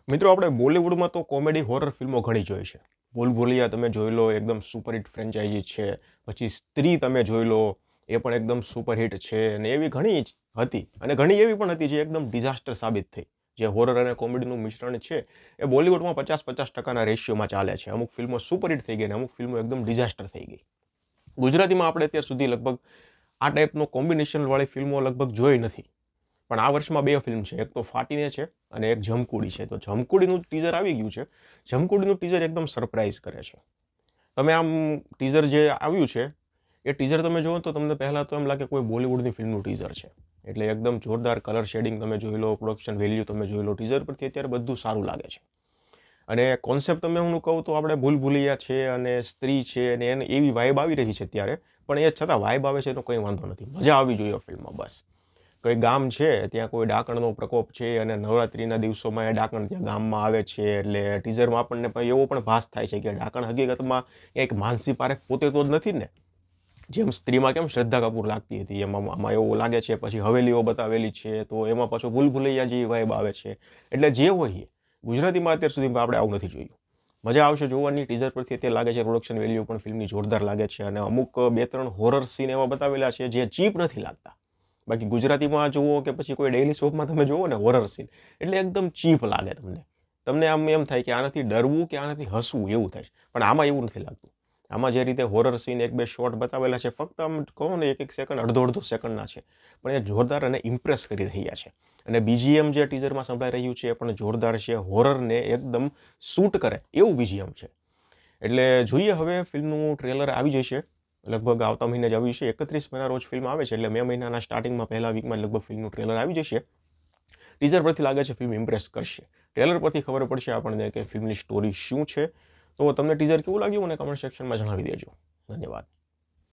મિત્રો આપણે બોલિવૂડમાં તો કોમેડી હોરર ફિલ્મો ઘણી જોઈ છે. ભૂલ ભુલૈયા તમે જોઈ લો એકદમ સુપરહિટ ફ્રેન્ચાઇઝી છે. પછી સ્ત્રી તમે જોઈ લો એ પણ એકદમ સુપરહિટ છે અને એવી ઘણી જ હતી અને ઘણી એવી પણ હતી જે એકદમ ડિઝાસ્ટર સાબિત થઈ. જે હોરર અને કોમેડીનું મિશ્રણ છે એ બોલિવૂડમાં 50-50% રેશિયોમાં ચાલે છે. અમુક ફિલ્મો સુપરહિટ થઈ ગઈ અને અમુક ફિલ્મો એકદમ ડિઝાસ્ટર થઈ ગઈ. ગુજરાતીમાં આપણે અત્યાર સુધી લગભગ આ ટાઈપનો કોમ્બિનેશનવાળી ફિલ્મો લગભગ જોઈ નથી. પણ આ વર્ષમાં 2 ફિલ્મ છે. એક તો ફાટીને છે અને એક જમકુડી છે. તો જમકુડીનું ટીઝર આવી ગયું છે. જમકુડીનું ટીઝર એકદમ સરપ્રાઈઝ કરે છે. તમે આમ ટીઝર જે આવ્યું છે, એ ટીઝર તમે જુઓ તો તમને પહેલાં તો એમ લાગે કોઈ બોલિવૂડની ફિલ્મનું ટીઝર છે. એટલે એકદમ જોરદાર કલર શેડિંગ તમે જોઈ લો, પ્રોડક્શન વેલ્યુ તમે જોઈ લો. ટીઝર પરથી અત્યારે બધું સારું લાગે છે. અને કોન્સેપ્ટ તમે હું કહું તો આપણે ભૂલ ભુલૈયા છે અને સ્ત્રી છે અને એને એવી વાઇબ આવી રહી છે અત્યારે. પણ એ છતાં વાઇબ આવે છે એનો કંઈ વાંધો નથી. મજા આવવી જોઈએ ફિલ્મમાં બસ. કોઈ ગામ છે ત્યાં કોઈ ડાકણનો પ્રકોપ છે અને નવરાત્રિના દિવસોમાં એ ડાકણ ત્યાં ગામમાં આવે છે એટલે ટીઝરમાં આપણને એવો પણ ભાસ થાય છે કે ડાકણ હકીકતમાં એક માનસી પારેખ પોતે તો જ નથી ને. જેમ સ્ત્રીમાં કેમ શ્રદ્ધા કપૂર લાગતી હતી એમાં આમાં એવું લાગે છે. પછી હવેલીઓ બતાવેલી છે તો એમાં પાછો ભૂલ ભુલૈયા જેવી વાઇબ આવે છે. એટલે જે હોય ગુજરાતીમાં અત્યાર સુધી આપણે આવું નથી જોયું. મજા આવશે જોવાની. ટીઝર પરથી તે લાગે છે પ્રોડક્શન વેલ્યુ પણ ફિલ્મની જોરદાર લાગે છે અને અમુક 2-3 હોરર સીન એવા બતાવેલા છે જે ચીપ નથી લાગતા. બાકી ગુજરાતીમાં જુઓ કે પછી કોઈ ડેઇલી સોપમાં તમે જુઓ ને હોરર સીન એટલે એકદમ ચીપ લાગે તમને. તમને આમ એમ થાય કે આનાથી ડરવું કે આનાથી હસવું એવું થાય છે. પણ આમાં એવું નથી લાગતું. આમાં જે રીતે હોરર સીન 1-2 શોટ બતાવેલા છે ફક્ત આમ કહો ને 1-1 સેકન્ડ અડધો સેકન્ડના છે. પણ એ જોરદાર અને ઇમ્પ્રેસ કરી રહ્યા છે. અને બીજીએમ જે ટીઝરમાં સંભળાઈ રહ્યું છે એ પણ જોરદાર છે. હોરરને એકદમ સૂટ કરે એવું બીજીએમ છે. એટલે જોઈએ હવે ફિલ્મનું ટ્રેલર આવી જશે. લગભગ આવતા મહિને જ આવી જશે. 31 મેના રોજ ફિલ્મ આવે છે એટલે મે મહિનાના સ્ટાર્ટિંગમાં પહેલા વીકમાં લગભગ ફિલ્મનું ટ્રેલર આવી જશે. ટીઝર પરથી લાગે છે ફિલ્મ ઇમ્પ્રેસ કરશે. ટ્રેલર પરથી ખબર પડશે આપણને કે ફિલ્મની સ્ટોરી શું છે. તો તમને ટીઝર કેવું લાગ્યું મને કમેન્ટ સેક્શનમાં જણાવી દેજો. ધન્યવાદ.